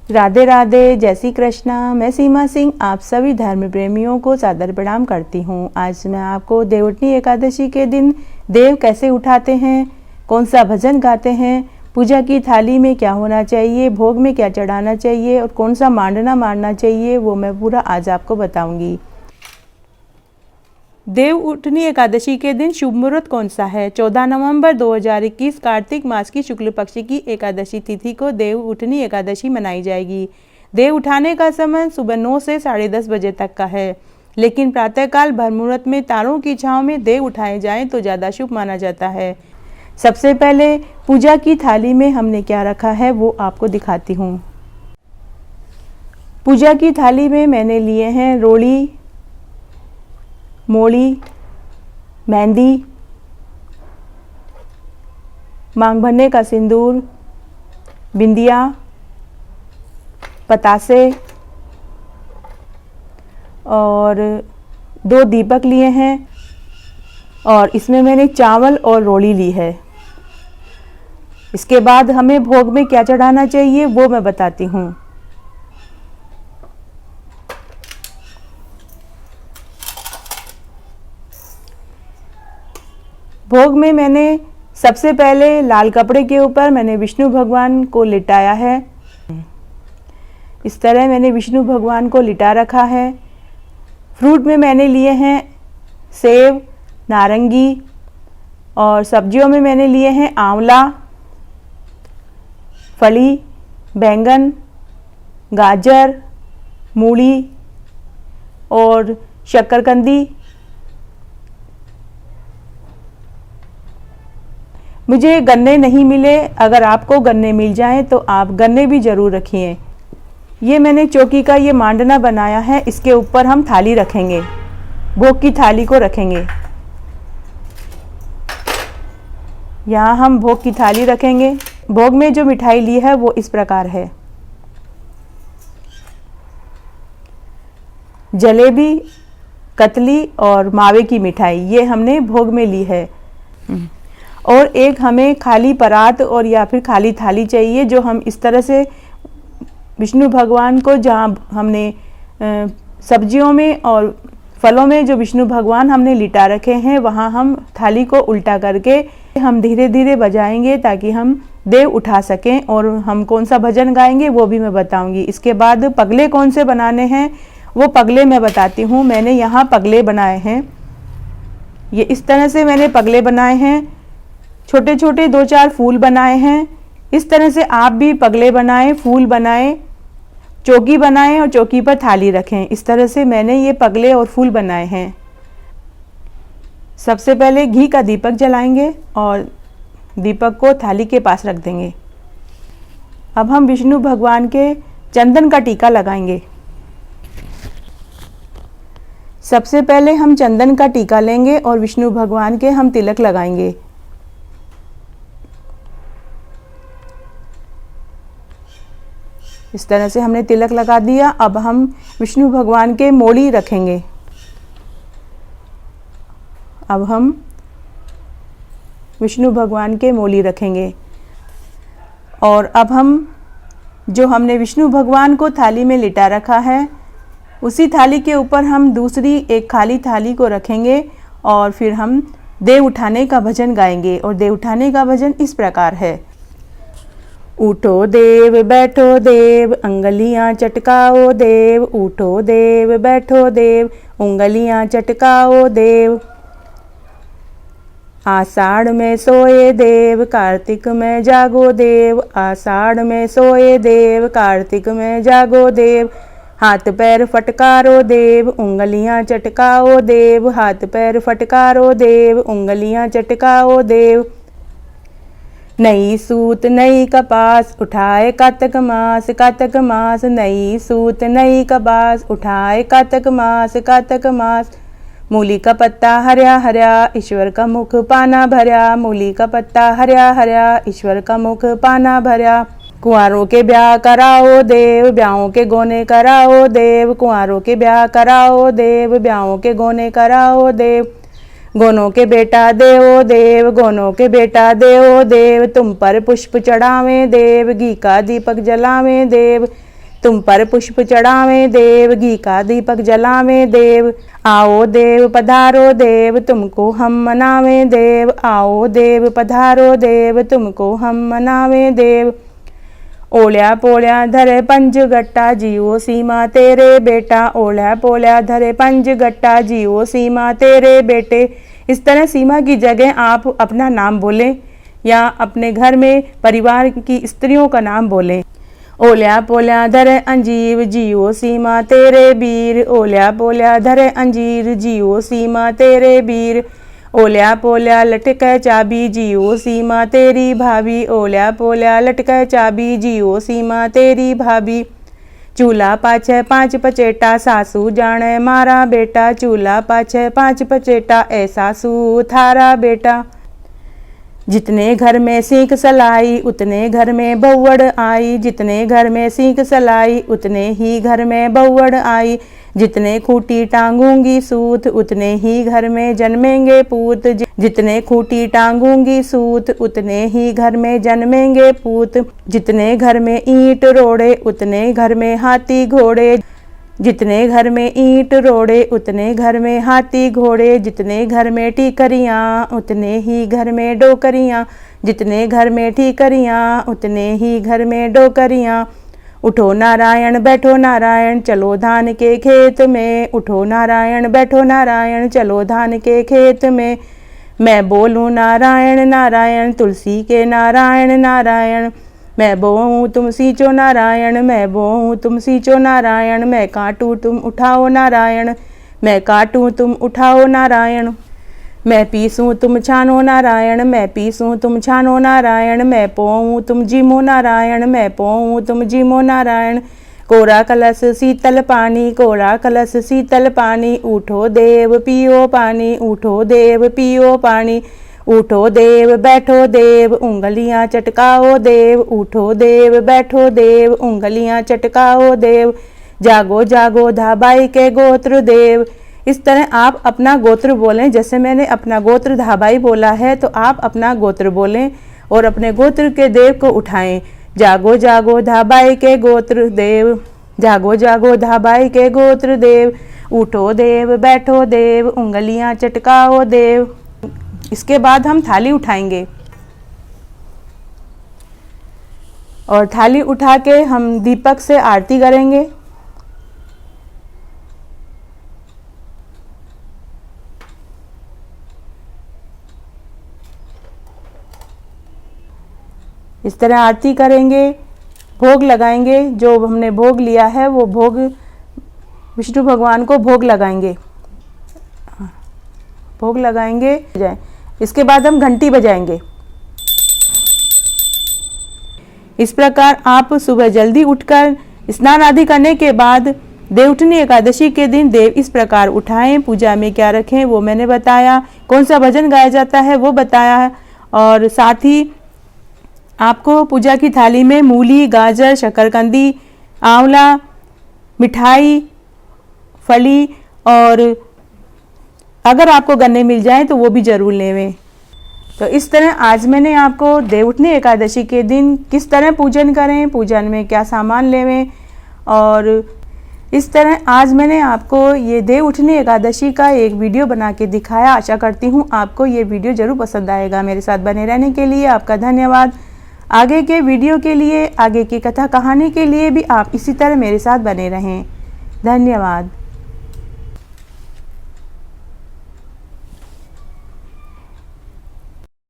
राधे राधे, जय श्री कृष्णा। मैं सीमा सिंह आप सभी धर्म प्रेमियों को सादर प्रणाम करती हूँ। आज मैं आपको देवउठनी एकादशी के दिन देव कैसे उठाते हैं, कौन सा भजन गाते हैं, पूजा की थाली में क्या होना चाहिए, भोग में क्या चढ़ाना चाहिए और कौन सा मांडना मारना चाहिए, वो मैं पूरा आज आपको बताऊंगी। देवउठनी एकादशी के दिन शुभ मुहूर्त कौन सा है? 14 नवंबर 2021 कार्तिक मास की शुक्ल पक्ष की एकादशी तिथि को देवउठनी एकादशी मनाई जाएगी। देव उठाने का समय सुबह 9 से 10:30 बजे तक का है, लेकिन प्रातःकाल ब्रह्ममुहूर्त में तारों की छांव में देव उठाए जाएं तो ज़्यादा शुभ माना जाता है। सबसे पहले पूजा की थाली में हमने क्या रखा है वो आपको दिखाती हूँ। पूजा की थाली में मैंने लिए हैं रोली, मोली, मेहंदी, मांग भरने का सिंदूर, बिंदिया, पतासे और 2 दीपक लिए हैं और इसमें मैंने चावल और रोली ली है। इसके बाद हमें भोग में क्या चढ़ाना चाहिए वो मैं बताती हूँ। भोग में मैंने सबसे पहले लाल कपड़े के ऊपर मैंने विष्णु भगवान को लिटाया है। इस तरह मैंने विष्णु भगवान को लिटा रखा है। फ्रूट में मैंने लिए हैं सेब, नारंगी और सब्जियों में मैंने लिए हैं आंवला, फली, बैंगन, गाजर, मूली और शक्करकंदी। मुझे गन्ने नहीं मिले, अगर आपको गन्ने मिल जाएं तो आप गन्ने भी ज़रूर रखिए। ये मैंने चौकी का ये मांडना बनाया है, इसके ऊपर हम थाली रखेंगे, भोग की थाली को रखेंगे। यहाँ हम भोग की थाली रखेंगे। भोग में जो मिठाई ली है वो इस प्रकार है। जलेबी, कतली और मावे की मिठाई ये हमने भोग में ली है। और एक हमें खाली परात और या फिर खाली थाली चाहिए, जो हम इस तरह से विष्णु भगवान को, जहाँ हमने सब्जियों में और फलों में जो विष्णु भगवान हमने लिटा रखे हैं वहाँ हम थाली को उल्टा करके हम धीरे धीरे बजाएंगे ताकि हम देव उठा सकें। और हम कौन सा भजन गाएंगे वो भी मैं बताऊंगी। इसके बाद पगले कौन से बनाने हैं वो पगले मैं बताती हूँ। मैंने यहाँ पगले बनाए हैं, ये इस तरह से मैंने पगले बनाए हैं। छोटे छोटे 2-4 फूल बनाए हैं। इस तरह से आप भी पगले बनाएं, फूल बनाएं, चौकी बनाएं और चौकी पर थाली रखें। इस तरह से मैंने ये पगले और फूल बनाए हैं। सबसे पहले घी का दीपक जलाएंगे और दीपक को थाली के पास रख देंगे। अब हम विष्णु भगवान के चंदन का टीका लगाएंगे। सबसे पहले हम चंदन का टीका लेंगे और विष्णु भगवान के हम तिलक लगाएंगे। इस तरह से हमने तिलक लगा दिया। अब हम विष्णु भगवान के मोली रखेंगे। अब हम विष्णु भगवान के मोली रखेंगे और अब हम जो हमने विष्णु भगवान को थाली में लिटा रखा है उसी थाली के ऊपर हम दूसरी एक खाली थाली को रखेंगे और फिर हम देव उठाने का भजन गाएंगे। और देव उठाने का भजन इस प्रकार है। उठो देव बैठो देव, अंगलियां चटकाओ देव। उठो देव बैठो देव, उंगलियां चटकाओ देव। आषाढ़ में सोए देव, कार्तिक में जागो देव। आषाढ़ में सोए देव, कार्तिक में जागो देव। हाथ पैर फटकारो देव, उंगलियां चटकाओ देव। हाथ पैर फटकारो देव, उंगलियां चटकाओ देव। नई सूत नई कपास, उठाए कातक मास। कातक मास नई सूत नई कपास, उठाए कातक मास। कातक मास मूली का पत्ता हर्या हर्या, ईश्वर का मुख पाना भर्या। मूली का पत्ता हर्या हर्या, ईश्वर का मुख पाना भर्या। कुंवारों के ब्याह कराओ देव, ब्याहों के गोने कराओ देव। कुंवारों के ब्याह कराओ देव, ब्याहों के गोने कराओ देव। गोनों के बेटा देवो देव, गोनों के बेटा देवो देव। तुम पर पुष्प चढ़ावें देव, घी का दीपक जलावें देव। तुम पर पुष्प चढ़ावें देव, घी का दीपक जलावें देव। आओ देव पधारो देव, तुमको हम मनावें देव। आओ देव पधारो देव, तुमको हम मनावें देव। ओल्या पोल्या धरे पंज गट्टा, जियो सीमा तेरे बेटा। ओल्या पोल्या धरे पंज गट्टा, जियो सीमा तेरे बेटे। इस तरह सीमा की जगह आप अपना नाम बोलें या अपने घर में परिवार की स्त्रियों का नाम बोलें। ओल्या पोल्या धरे अंजीर, जियो सीमा तेरे वीर। ओल्या पोल्या धरे अंजीर, जियो सीमा तेरे वीर। ओल्या पोल्या लटकै चाबी, जियो सीमा तेरी भाभी। ओल्या पोल्या लटकै चाबी, जियो सीमा तेरी भाभी। चूल्हा पाछे पांच पचेटा, सासू जाने मारा बेटा। चूल्हा पाछे पांच पचेटा, ऐ सासू थारा बेटा। जितने घर में सीख सलाई, उतने घर में बौवड़ आई। जितने घर में सीख सलाई, उतने ही घर में बौवड़ आई। जितने खूंटी टांगूंगी सूत, उतने ही घर में जन्मेंगे पूत। जितने खूंटी टांगूंगी सूत, उतने ही घर में जन्मेंगे पूत। जितने घर में ईंट रोड़े, उतने घर में हाथी घोड़े। जितने घर में ईंट रोड़े, उतने घर में हाथी घोड़े। जितने घर में ठीकरियाँ, उतने ही घर में डोकरियाँ। जितने घर में ठीकरियाँ, उतने ही घर में डोकरियाँ। उठो नारायण बैठो नारायण, चलो धान के खेत में। उठो नारायण बैठो नारायण, चलो धान के खेत में। मैं बोलूँ नारायण नारायण, तुलसी के नारायण नारायण। मैं बोऊँ तुम सींचो नारायण, मैं बोऊँ तुम सींचो नारायण। मैं काटूँ तुम उठाओ नारायण, मैं काटूँ तुम उठाओ नारायण। मैं पीसूँ तुम छानो नारायण, मैं पीसूँ तुम छानो नारायण। मैं पोऊँ तुम जीमो नारायण, मैं पोऊँ तुम जीमो नारायण। कोरा कलश शीतल पानी, कोरा कलश शीतल पानी। उठो देव पियो पानी, उठो देव पियो पानी। उठो देव बैठो देव, उंगलियां चटकाओ देव। उठो देव बैठो देव, उंगलियां चटकाओ देव। जागो जागो धाबाई के गोत्र देव। इस तरह आप अपना गोत्र बोलें। जैसे मैंने अपना गोत्र धाबाई बोला है, तो आप अपना गोत्र बोलें और अपने गोत्र के देव को उठाएं। जागो जागो धाबाई के गोत्र देव, जागो जागो धाबाई के गोत्र देव। उठो देव बैठो देव, उंगलियां चटकाओ देव। इसके बाद हम थाली उठाएंगे और थाली उठा के हम दीपक से आरती करेंगे। इस तरह आरती करेंगे, भोग लगाएंगे। जो हमने भोग लिया है वो भोग विष्णु भगवान को भोग लगाएंगे, भोग लगाएंगे। इसके बाद हम घंटी बजाएंगे। इस प्रकार आप सुबह जल्दी उठकर स्नान आदि करने के बाद देवउठनी एकादशी के दिन देव इस प्रकार उठाएं। पूजा में क्या रखें वो मैंने बताया, कौन सा भजन गाया जाता है वो बताया है। और साथ ही आपको पूजा की थाली में मूली, गाजर, शकरकंदी, आंवला, मिठाई, फली और अगर आपको गन्ने मिल जाए तो वो भी जरूर लेवें। तो इस तरह आज मैंने आपको देवउठनी एकादशी के दिन किस तरह पूजन करें, पूजन में क्या सामान लेवें, और इस तरह आज मैंने आपको ये देवउठनी एकादशी का एक वीडियो बना के दिखाया। आशा करती हूँ आपको ये वीडियो जरूर पसंद आएगा। मेरे साथ बने रहने के लिए आपका धन्यवाद। आगे के वीडियो के लिए, आगे की कथा कहानी के लिए भी आप इसी तरह मेरे साथ बने रहें। धन्यवाद।